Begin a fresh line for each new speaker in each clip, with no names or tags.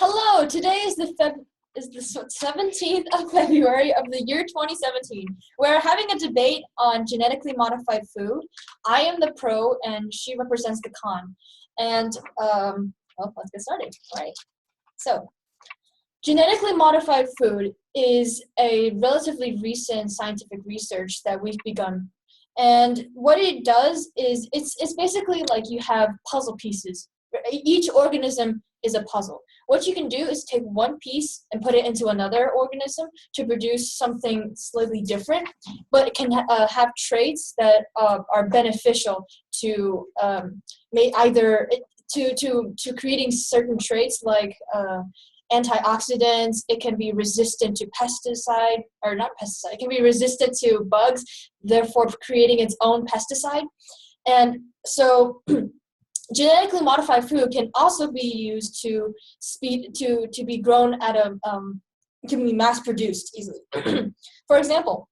Hello, today is the 17th of February of the year 2017. We're having a debate on genetically modified food. I am the pro and she represents the con. And, well, let's get started. All right. So, genetically modified food is a relatively recent scientific research that we've begun. And what it does is it's basically like you have puzzle pieces. Each organism is a puzzle. What you can do is take one piece and put it into another organism to produce something slightly different, but it can have traits that are beneficial to either to creating certain traits like antioxidants. It can be resistant to pesticide, or not pesticide. It can be resistant to bugs, therefore creating its own pesticide. And so genetically modified food can also be used to be grown at can be mass produced easily. For example,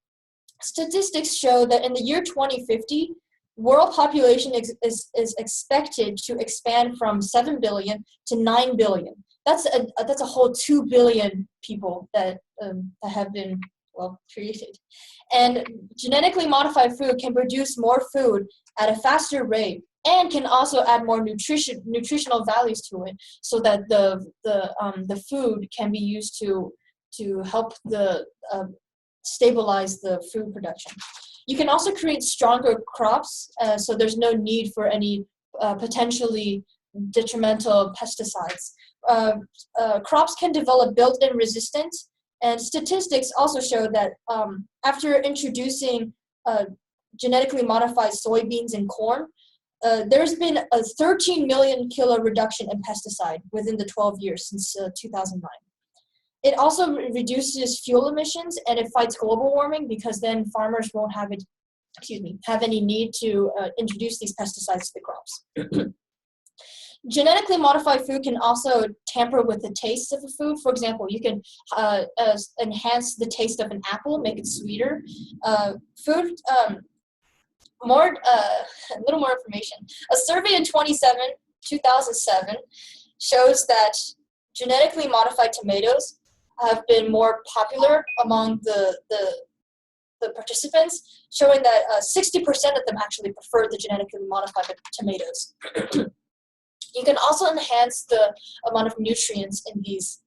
statistics show that in the year 2050, world population is expected to expand from 7 billion to 9 billion. That's a whole 2 billion people that have been created. And genetically modified food can produce more food at a faster rate, and can also add more nutritional values to it, so that the food can be used to help stabilize the food production. You can also create stronger crops, so there's no need for any potentially detrimental pesticides. Crops can develop built-in resistance, and statistics also show that after introducing genetically modified soybeans and corn, there's been a 13 million kilo reduction in pesticide within the 12 years since 2009. It also reduces fuel emissions, and it fights global warming, because then farmers won't have any need to introduce these pesticides to the crops. Genetically modified food can also tamper with the taste of the food. For example, you can enhance the taste of an apple, make it sweeter. A little more information. A survey in 2007 shows that genetically modified tomatoes have been more popular among the participants, showing that 60% of them actually prefer the genetically modified tomatoes. You can also enhance the amount of nutrients in these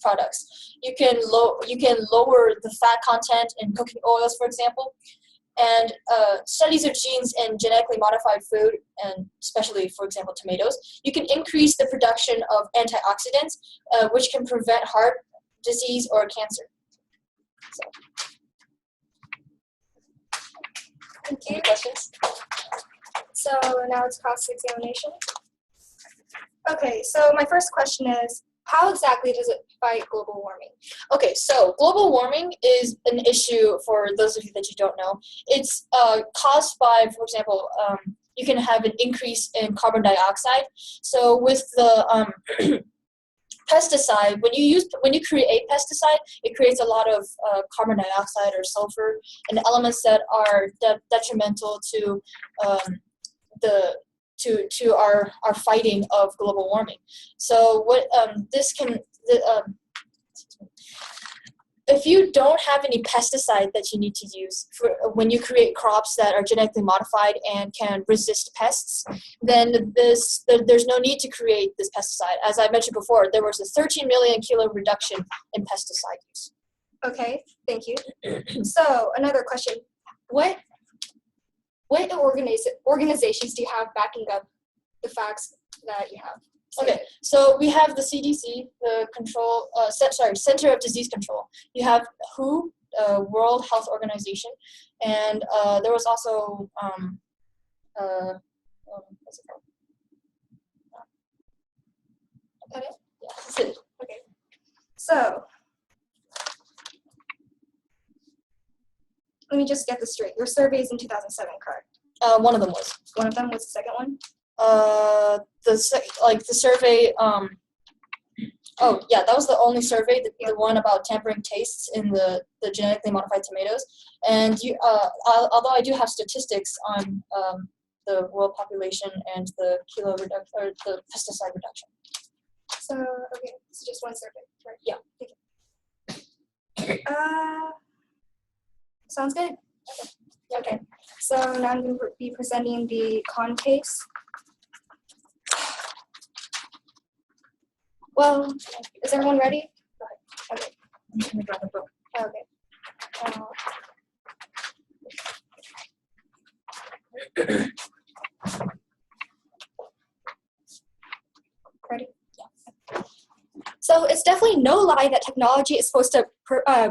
products. You can lower the fat content in cooking oils, for example. And studies of genes in genetically modified food, and especially, for example, tomatoes, you can increase the production of antioxidants, which can prevent heart disease or cancer. So,
thank you.
Any questions?
So now it's cross-examination. Okay, so my first question is, how exactly does it fight global warming?
Okay, so global warming is an issue, for those of you that you don't know. It's caused by, for example, you can have an increase in carbon dioxide. So with the pesticide, when you create pesticide, it creates a lot of carbon dioxide or sulfur and elements that are detrimental to our fighting of global warming. So what if you don't have any pesticide that you need to use when you create crops that are genetically modified and can resist pests, then there's no need to create this pesticide. As I mentioned before, there was a 13 million kilo reduction in pesticide use.
Okay, thank you. So another question: What organizations do you have backing up the facts that you have?
Okay, so we have the CDC, the Center of Disease Control. You have WHO, World Health Organization, and there was also what's it called?
That it?
Yeah, that's it.
Okay. So let me just get this straight. Your survey is in 2007, correct?
One of them was.
One of them was the second one?
The survey, oh yeah, that was the only survey, the one about tampering tastes in the genetically modified tomatoes. And although I do have statistics on the world population and the kilo reduction, or the pesticide reduction.
So, okay. So just one survey, right?
Yeah.
Sounds good. Okay. So now I'm going to be presenting the con case. Well, is everyone ready? Okay.
Let me grab a book.
Okay. Ready? Yeah. So it's definitely no lie that technology is supposed to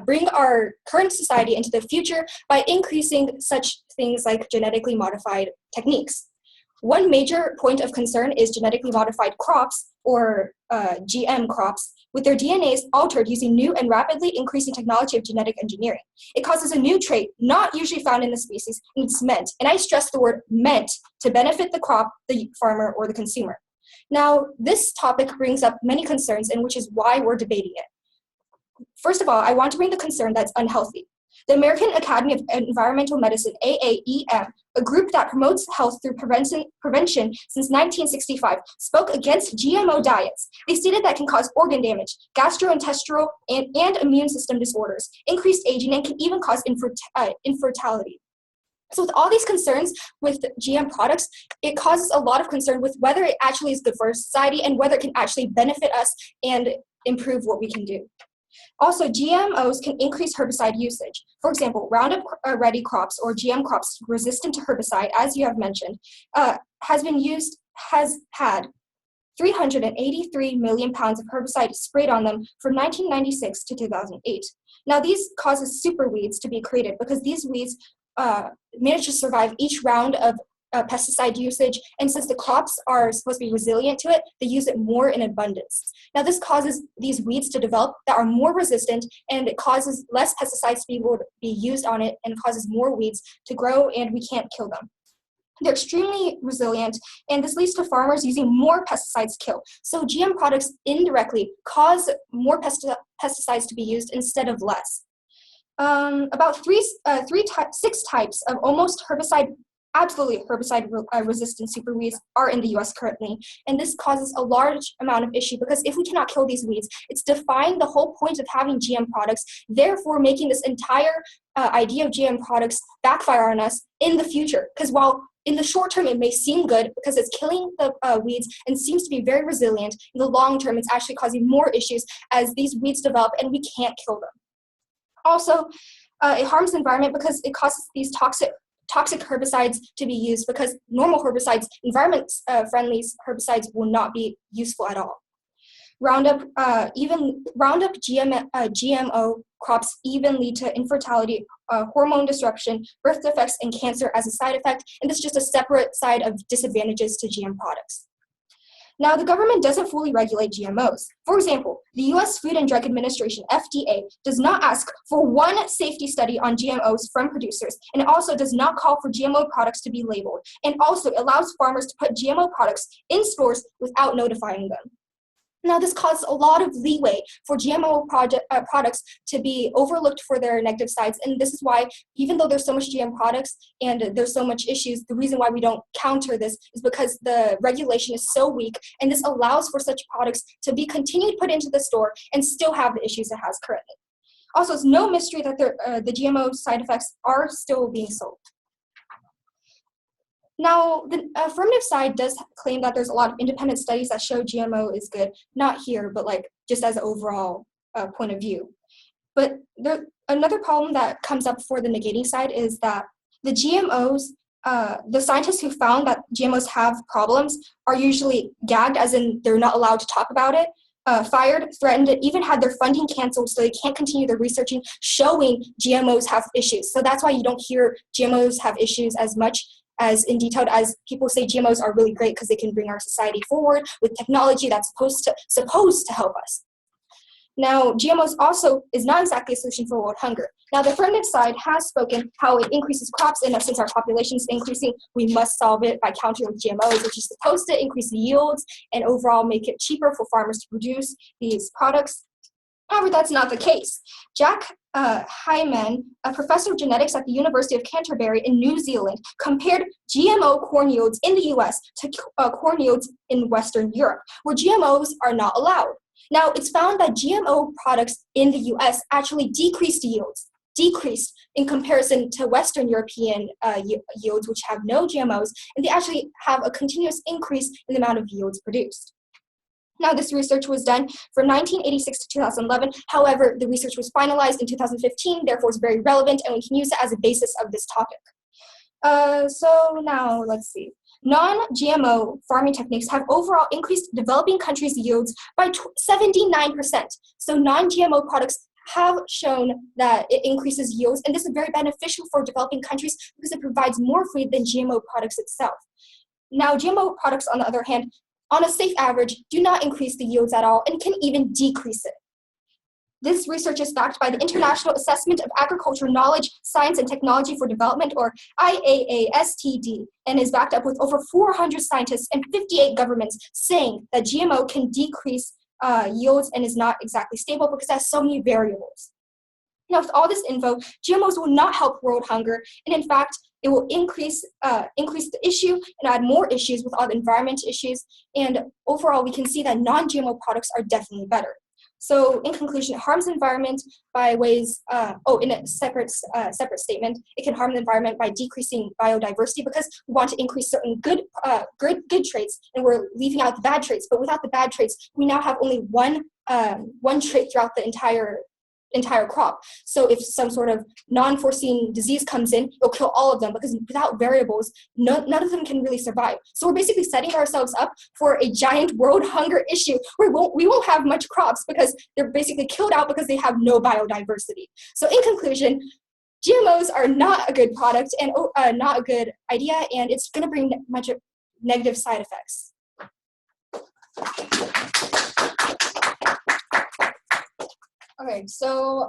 bring our current society into the future by increasing such things like genetically modified techniques. One major point of concern is genetically modified crops, or GM crops, with their DNAs altered using new and rapidly increasing technology of genetic engineering. It causes a new trait not usually found in the species, and it's meant, and I stress the word meant, to benefit the crop, the farmer, or the consumer. Now, this topic brings up many concerns, and which is why we're debating it. First of all, I want to bring the concern that's unhealthy. The American Academy of Environmental Medicine, AAEM, a group that promotes health through prevention since 1965, spoke against GMO diets. They stated that can cause organ damage, gastrointestinal and immune system disorders, increased aging, and can even cause infertility. So with all these concerns with GM products, it causes a lot of concern with whether it actually is good for society and whether it can actually benefit us and improve what we can do. Also, GMOs can increase herbicide usage. For example, Roundup Ready crops, or GM crops resistant to herbicide, as you have mentioned, has had 383 million pounds of herbicide sprayed on them from 1996 to 2008. Now, these causes super weeds to be created because these weeds manage to survive each round of pesticide usage, and since the crops are supposed to be resilient to it, they use it more in abundance. Now, this causes these weeds to develop that are more resistant, and it causes less pesticides to be able to be used on it, and causes more weeds to grow, and we can't kill them. They're extremely resilient, and this leads to farmers using more pesticides to kill. So GM products indirectly cause more pesticides to be used instead of less. About six types of almost absolutely herbicide-resistant superweeds are in the U.S. currently, and this causes a large amount of issue because if we cannot kill these weeds, it's defying the whole point of having GM products, therefore making this entire idea of GM products backfire on us in the future. Because while in the short term it may seem good because it's killing the weeds and seems to be very resilient, in the long term it's actually causing more issues as these weeds develop and we can't kill them. Also, it harms the environment because it causes these toxic herbicides to be used because normal herbicides, environment-friendly herbicides, will not be useful at all. Roundup GMO crops even lead to infertility, hormone disruption, birth defects, and cancer as a side effect, and this is just a separate side of disadvantages to GM products. Now, the government doesn't fully regulate GMOs. For example, the U.S. Food and Drug Administration, FDA, does not ask for one safety study on GMOs from producers, and it also does not call for GMO products to be labeled, and also allows farmers to put GMO products in stores without notifying them. Now, this causes a lot of leeway for GMO products to be overlooked for their negative sides, and this is why, even though there's so much GM products and there's so much issues, the reason why we don't counter this is because the regulation is so weak, and this allows for such products to be continued put into the store and still have the issues it has currently. Also, it's no mystery that the GMO side effects are still being sold. Now, the affirmative side does claim that there's a lot of independent studies that show GMO is good, not here, but like just as an overall point of view. But another problem that comes up for the negating side is that the GMOs, the scientists who found that GMOs have problems are usually gagged, as in they're not allowed to talk about it, fired, threatened, and even had their funding canceled so they can't continue their researching showing GMOs have issues. So that's why you don't hear GMOs have issues as much as in detail as people say GMOs are really great because they can bring our society forward with technology that's supposed to help us. Now, GMOs also is not exactly a solution for world hunger. Now, the affirmative side has spoken how it increases crops, and since our population is increasing, we must solve it by countering with GMOs, which is supposed to increase the yields and overall make it cheaper for farmers to produce these products. However, that's not the case. Jack Hyman, a professor of genetics at the University of Canterbury in New Zealand, compared GMO corn yields in the US to corn yields in Western Europe, where GMOs are not allowed. Now, it's found that GMO products in the US actually decreased in comparison to Western European yields, which have no GMOs, and they actually have a continuous increase in the amount of yields produced. Now, this research was done from 1986 to 2011. However, the research was finalized in 2015, therefore it's very relevant, and we can use it as a basis of this topic. So now, let's see. Non-GMO farming techniques have overall increased developing countries' yields by 79%. So non-GMO products have shown that it increases yields, and this is very beneficial for developing countries because it provides more food than GMO products itself. Now, GMO products, on the other hand, on a safe average, do not increase the yields at all and can even decrease it. This research is backed by the International Assessment of Agriculture Knowledge, Science, and Technology for Development, or IAASTD, and is backed up with over 400 scientists and 58 governments saying that GMO can decrease yields and is not exactly stable because it has so many variables. Now, with all this info, GMOs will not help world hunger, and in fact, it will increase the issue and add more issues with all the environment issues, and overall, we can see that non-GMO products are definitely better. So, in conclusion, it harms the environment by ways, in a separate statement, it can harm the environment by decreasing biodiversity because we want to increase certain good traits, and we're leaving out the bad traits. But without the bad traits, we now have only one trait throughout the entire crop. So if some sort of non-foreseen disease comes in, it'll kill all of them because without variables, none of them can really survive. So we're basically setting ourselves up for a giant world hunger issue where we won't have much crops because they're basically killed out because they have no biodiversity. So in conclusion, GMOs are not a good product and not a good idea, and it's going to bring much negative side effects.
Okay, so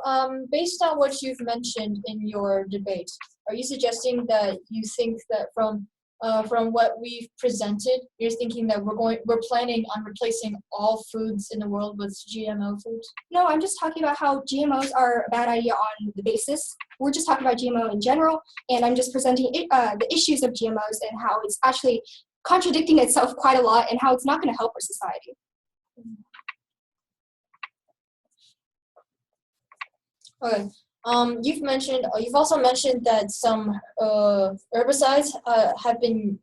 based on what you've mentioned in your debate, are you suggesting that you think that from what we've presented, you're thinking that we're planning on replacing all foods in the world with GMO foods?
No, I'm just talking about how GMOs are a bad idea on the basis. We're just talking about GMO in general, and I'm just presenting the issues of GMOs and how it's actually contradicting itself quite a lot and how it's not going to help our society.
Okay. You've also mentioned that some herbicides have been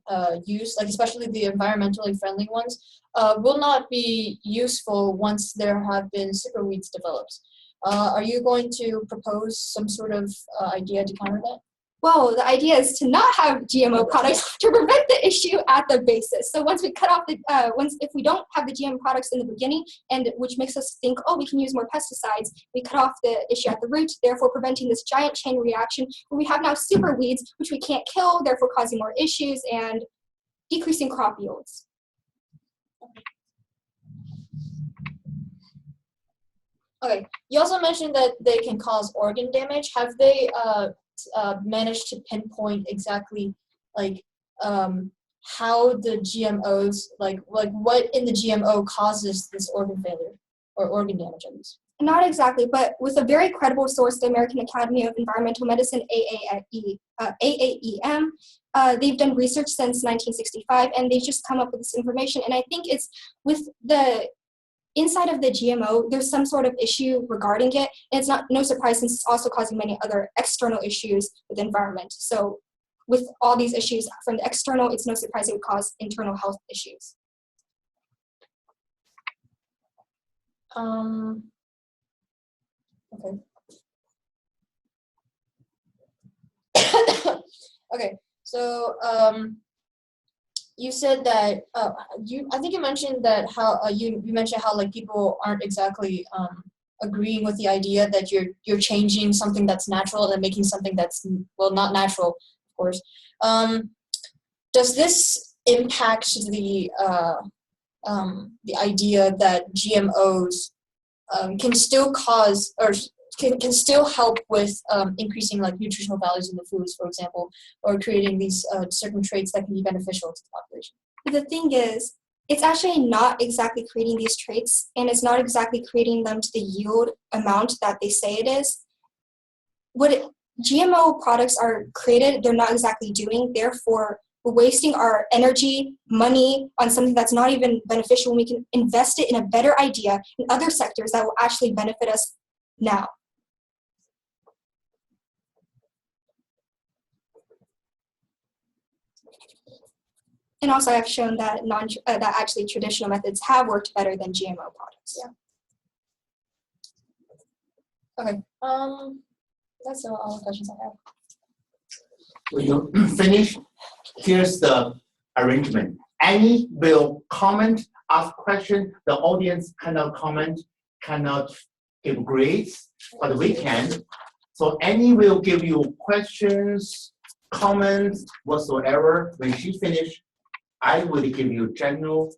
used, like especially the environmentally friendly ones, will not be useful once there have been superweeds developed. Are you going to propose some sort of idea to counter that?
Well, the idea is to not have GMO products to prevent the issue at the basis. So once we cut off if we don't have the GM products in the beginning, and which makes us think, oh, we can use more pesticides, we cut off the issue at the root, therefore preventing this giant chain reaction where we have now super weeds, which we can't kill, therefore causing more issues and decreasing crop yields.
Okay. You also mentioned that they can cause organ damage. Have they managed to pinpoint exactly how the GMOs, like what in the GMO causes this organ failure or organ damage at least?
Not exactly, but with a very credible source, the American Academy of Environmental Medicine, AAEM, they've done research since 1965, and they've just come up with this information. And I think it's with the inside of the GMO, there's some sort of issue regarding it, and it's no surprise since it's also causing many other external issues with the environment. So with all these issues from the external, it's no surprise it would cause internal health issues.
Okay. Okay, so you said that I think you mentioned that how you mentioned how like people aren't exactly agreeing with the idea that you're changing something that's natural and making something that's not natural, of course. Does this impact the idea that GMOs can still cause or can still help with increasing like nutritional values in the foods, for example, or creating these certain traits that can be beneficial to the population?
The thing is, it's actually not exactly creating these traits, and it's not exactly creating them to the yield amount that they say it is. GMO products are created, they're not exactly doing, therefore we're wasting our energy, money on something that's not even beneficial when we can invest it in a better idea in other sectors that will actually benefit us now. And also I've shown that that actually traditional methods have worked better than GMO products.
Yeah. Okay. That's all the questions I have.
When you finish, here's the arrangement. Annie will comment, ask question. The audience cannot comment, cannot give grades, but we can. So Annie will give you questions, comments, whatsoever. When she finishes, I will give you general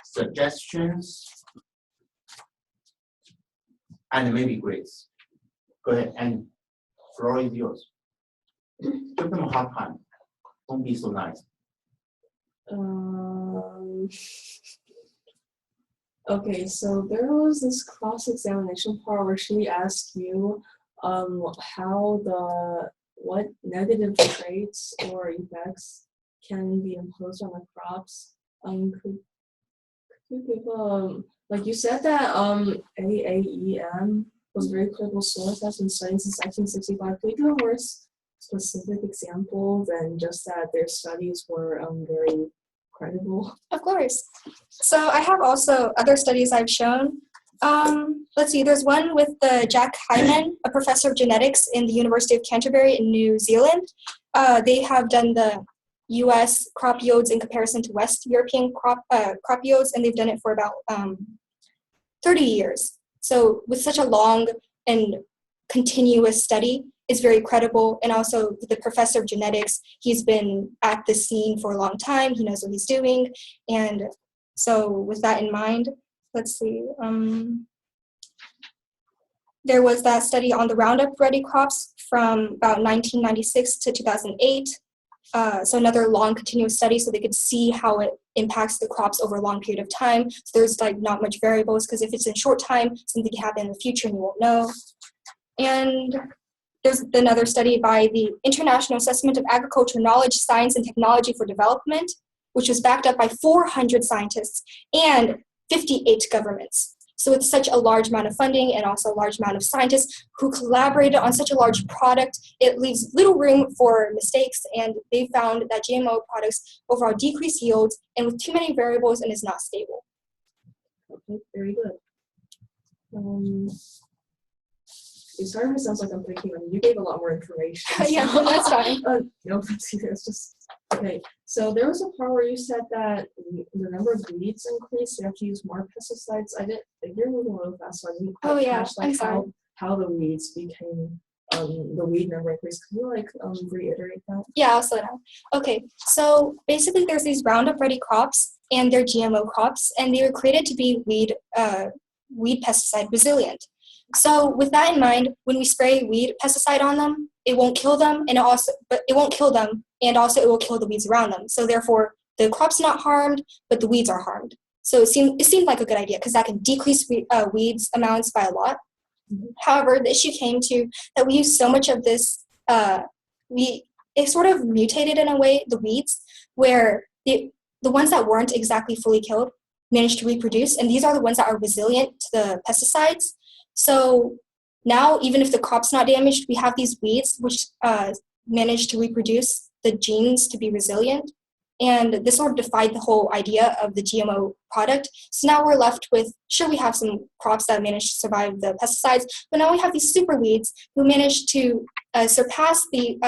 suggestions and maybe grades. Go ahead, and floor is yours. Give them a hard time. Don't be so nice.
Okay, so there was this cross-examination part where she asked you what negative traits or effects can be imposed on the crops. Could you give like you said that AAEM was a very credible source that's been studied since 1965. Could you give a more specific example than just that their studies were very credible?
Of course. So I have also other studies I've shown. Let's see, there's one with Jack Hyman, a professor of genetics in the University of Canterbury in New Zealand. They have done the US crop yields in comparison to West European crop yields, and they've done it for about 30 years. So with such a long and continuous study, it's very credible. And also the professor of genetics, he's been at the scene for a long time. He knows what he's doing. And so with that in mind, let's see. There was that study on the Roundup Ready crops from about 1996 to 2008. So another long continuous study so they could see how it impacts the crops over a long period of time. So there's like not much variables because if it's in short time, something can happen in the future and you won't know. And there's another study by the International Assessment of Agriculture Knowledge, Science, and Technology for Development, which was backed up by 400 scientists and 58 governments. So it's such a large amount of funding and also a large amount of scientists who collaborated on such a large product, it leaves little room for mistakes, and they found that GMO products overall decrease yields and with too many variables and is not stable.
Okay, very good. It started to sound like I'm thinking, you gave a lot more information.
Yeah, that's fine.
No, it's just, okay. So there was a part where you said that the number of weeds increased, so you have to use more pesticides. You're moving a little fast, so I didn't quite catch like how the weeds became, the weed number increased. Can you reiterate that?
Yeah, I'll slow down. Okay, so basically there's these Roundup Ready crops and they're GMO crops, and they were created to be weed pesticide resilient. So with that in mind, when we spray weed pesticide on them, it won't kill them, and it will kill the weeds around them. So therefore, the crop's not harmed, but the weeds are harmed. So it seemed like a good idea because that can decrease weeds amounts by a lot. Mm-hmm. However, the issue came to that we use so much of this. It sort of mutated in a way the weeds where the ones that weren't exactly fully killed managed to reproduce, and these are the ones that are resilient to the pesticides. So now, even if the crop's not damaged, we have these weeds which manage to reproduce the genes to be resilient. And this sort of defied the whole idea of the GMO product. So now we're left with, sure, we have some crops that manage to survive the pesticides, but now we have these super weeds who manage to survive the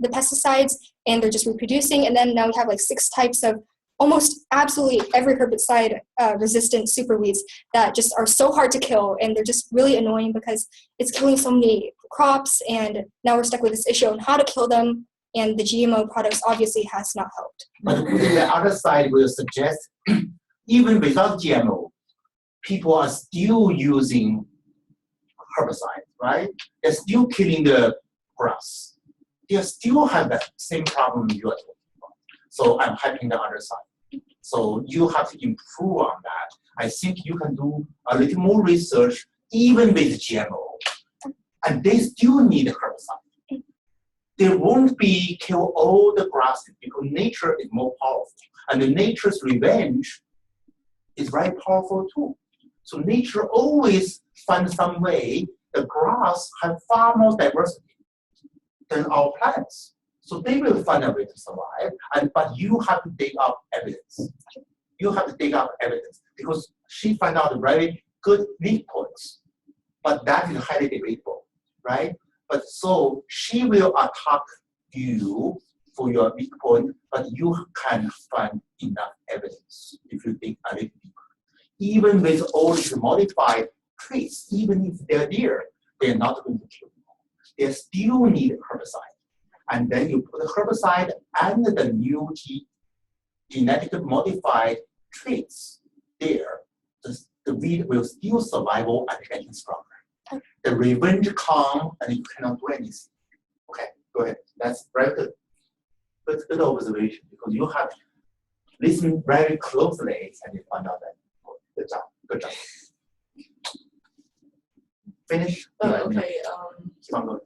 pesticides, and they're just reproducing. And then now we have like 6 types of almost absolutely every herbicide resistant super weeds that just are so hard to kill, and they're just really annoying because it's killing so many crops, and now we're stuck with this issue on how to kill them, and the GMO products obviously has not helped.
But the other side will suggest even without GMO, people are still using herbicides, right? They're still killing the grass. They still have that same problem you are talking about. So I'm helping the other side. So you have to improve on that. I think you can do a little more research even with GMO. And they still need herbicide. there won't be kill all the grasses because nature is more powerful. And the nature's revenge is very powerful too. So nature always finds some way. The grass have far more diversity than our plants. So they will find a way to survive. But you have to dig up evidence. You have to dig up evidence because she found out very good weak points. But that is highly debatable, right? But so she will attack you for your weak point, but you can find enough evidence if you dig a little deeper. Even with all these modified traits, even if they're there, they're not going to kill you. They still need herbicide. And then you put the herbicide and the new genetically modified traits there. The weed will still survive and getting stronger. The revenge comes and you cannot do anything. Okay, go ahead. That's very good. Good observation because you have listened very closely and you find out that. Good job. Good job. Finish.
Okay.
Keep on going.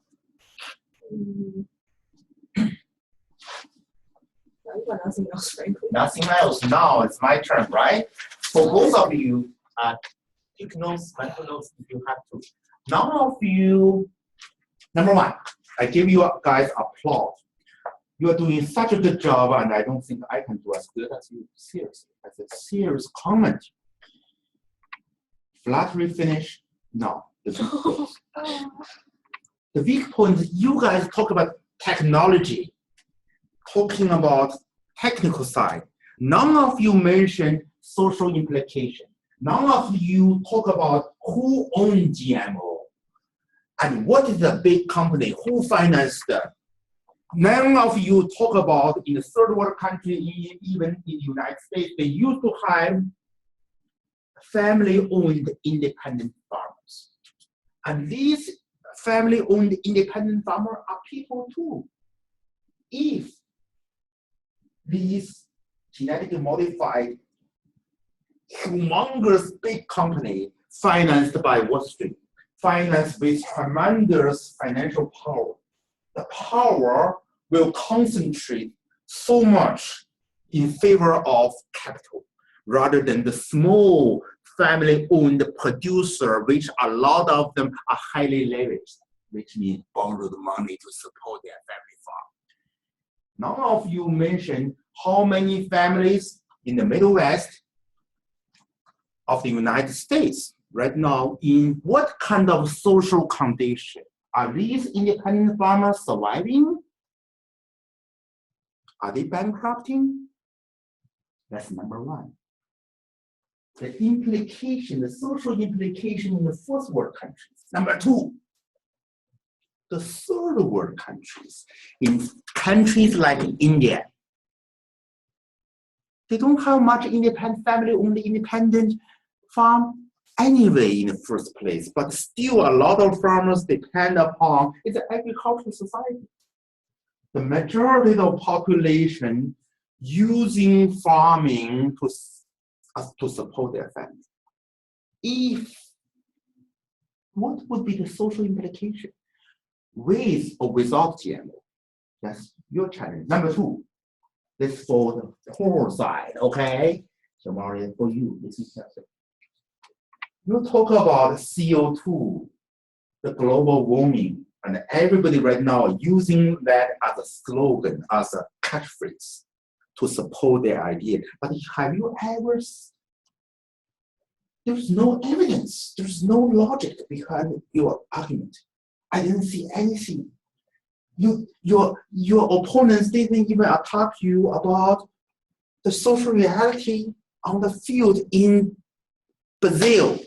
I've got nothing else, frankly.
Nothing else. Now it's my turn, right? For both of you, take notes, mental notes if you have to. None of you, number one, I give you guys applause. You are doing such a good job, and I don't think I can do as good as you. Seriously, as a serious comment. Flattery finish? No. The weak points. The weak points, you guys talk about technology, talking about technical side. None of you mentioned social implication. None of you talk about who owns GMO and what is the big company, who financed them. None of you talk about in the third world country, even in the United States, they used to have family-owned independent farmers. And these family-owned independent farmers are people too. If these genetically modified humongous big company financed by Wall Street, financed with tremendous financial power, the power will concentrate so much in favor of capital rather than the small family-owned producer, which a lot of them are highly leveraged, which means borrowed money to support their family farm. None of you mentioned how many families in the Middle West of the United States right now in what kind of social condition? Are these independent farmers surviving? Are they bankrupting? That's number one. The implication, the social implication in the first world countries. Number two, the third world countries. In countries like India, they don't have much independent family-owned independent farm anyway in the first place, but still a lot of farmers depend upon, it's an agricultural society. The majority of the population using farming to support their family. What would be the social implication? With or without GMO? That's your challenge. Number two, this for the poor side, okay? So Maria, for you, this is something. You talk about CO2, the global warming, and everybody right now using that as a slogan, as a catchphrase to support their idea. But have you ever, there's no evidence, there's no logic behind your argument. I didn't see anything. Your opponents didn't even attack you about the social reality on the field in Brazil,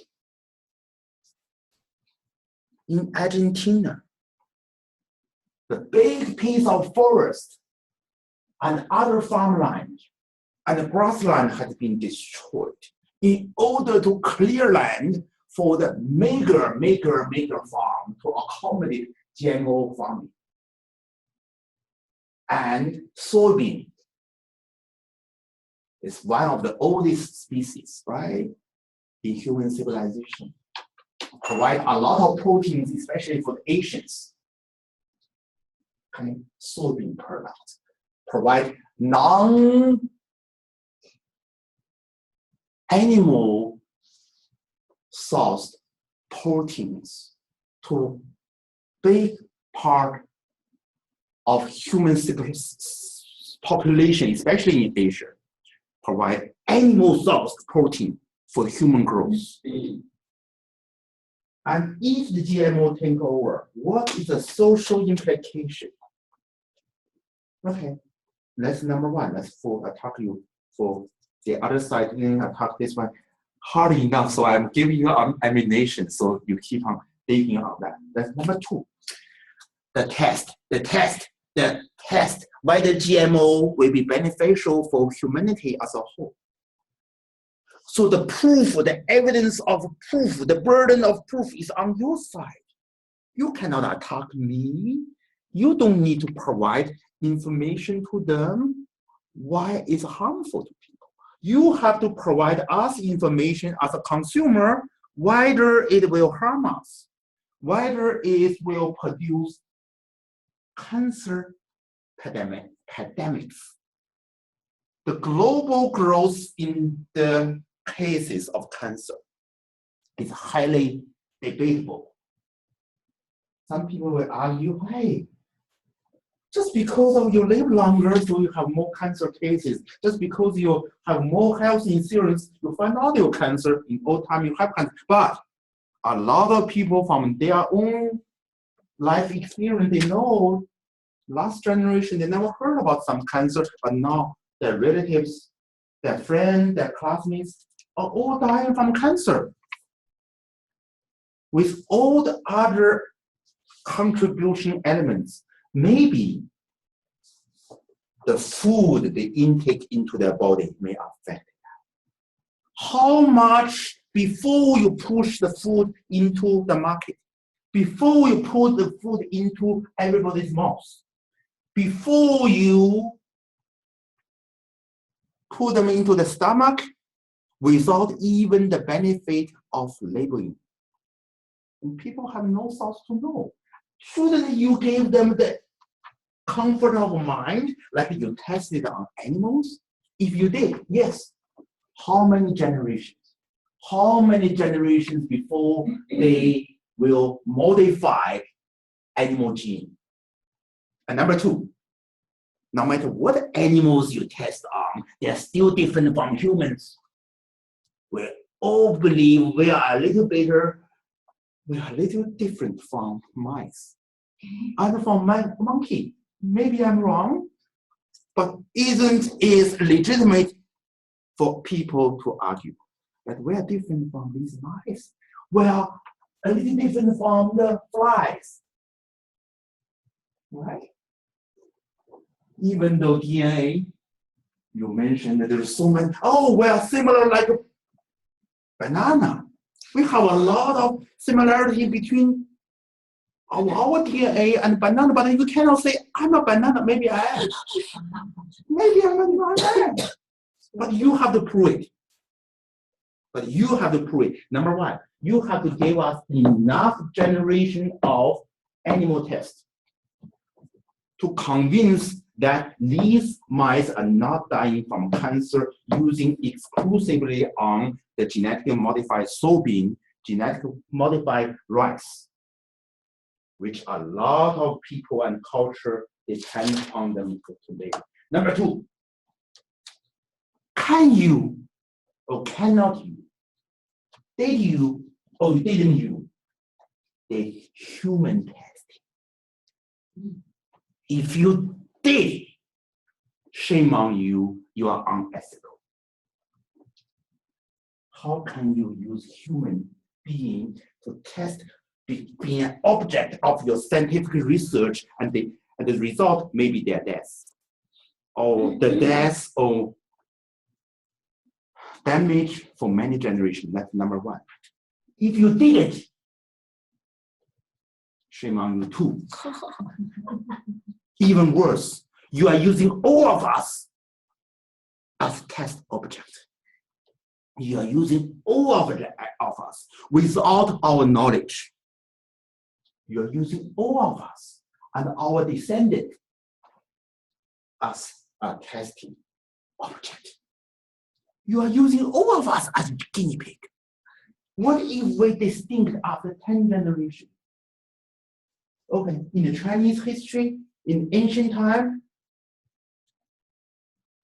in Argentina. The big piece of forest and other farmland and the grassland has been destroyed in order to clear land for the mega farm to accommodate GMO farming. And soybean is one of the oldest species, right, in human civilization. Provide a lot of proteins, especially for the Asians. soybean products, provide non-animal sourced proteins to big part of human population, especially in Asia, provide animal sourced protein for human growth. And if the GMO take over, what is the social implication? Okay, that's number one. That's for I talk you for the other side. Then I talk this one hard enough, so I'm giving you ammunition, so you keep on digging on that. That's number two. The test whether GMO will be beneficial for humanity as a whole. So the proof, the evidence of proof, the burden of proof is on your side. You cannot attack me. You don't need to provide information to them why it's harmful to people. You have to provide us information as a consumer, whether it will harm us, whether it will produce cancer pandemics. The global growth in the cases of cancer is highly debatable. Some people will argue, hey, just because of you live longer, so you have more cancer cases. Just because you have more health insurance, you find out your cancer in old time you have cancer. But a lot of people from their own life experience, they know last generation, they never heard about some cancer, but now their relatives, their friends, their classmates are all dying from cancer. With all the other contribution elements, maybe the food they intake into their body may affect that. How much before you push the food into the market, before you put the food into everybody's mouth, before you put them into the stomach without even the benefit of labeling. And people have no source to know. Shouldn't you give them the comfort of mind like you tested on animals? If you did, yes. How many generations? How many generations before they will modify animal gene? And number two, no matter what animals you test on, they're still different from humans. We all believe we are a little better, we are a little different from mice. And from monkey. Maybe I'm wrong, but isn't it legitimate for people to argue that we are different from these mice? We are a little different from the flies, right? Even though DNA, you mentioned that there's so many, oh, we are similar like a banana. We have a lot of similarity between our DNA and banana, but you cannot say, I'm a banana, maybe I am. Maybe I'm not, I am. But you have to prove it. Number one, you have to give us enough generation of animal tests to convince that these mice are not dying from cancer using exclusively on the genetically modified soybean, genetically modified rice, which a lot of people and culture depend on them for today. Number two, can you or cannot you, did you or didn't you, the human testing? If you did, shame on you, you are unethical. How can you use human being to test, be an object of your scientific research, and the result may be their death, or the death or damage for many generations? That's number one. If you did it, shame on you too. Even worse, you are using all of us as test object. You are using all of us without our knowledge. You are using all of us and our descendant as a testing object. You are using all of us as guinea pig. What if we distinct after 10 generations? Okay, in the Chinese history, in ancient time,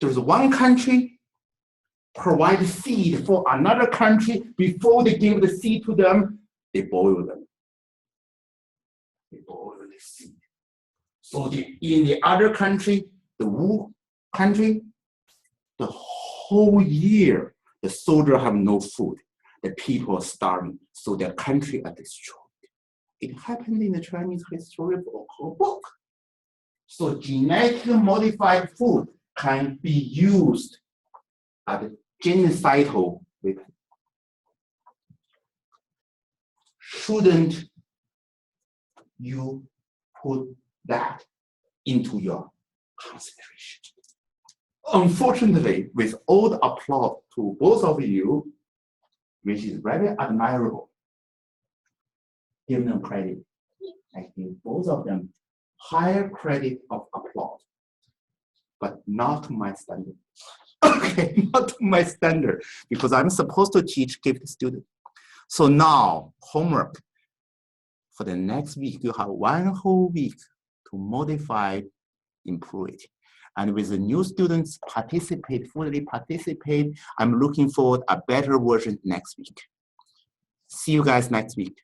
there's one country provide seed for another country. Before they give the seed to them, they boil them. They boil the seed. So in the other country, the Wu country, the whole year, the soldiers have no food. The people are starving, so their country are destroyed. It happened in the Chinese historical book. So genetically modified food can be used as a genocidal weapon. Shouldn't you put that into your consideration? Unfortunately, with all the applause to both of you, which is very admirable, give them credit. I give both of them higher credit of applause, but not to my standard. Okay, not to my standard, because I'm supposed to teach gifted students. So now, homework. For the next week, you have 1 whole week to modify impurity. And with the new students fully participate, I'm looking for a better version next week. See you guys next week.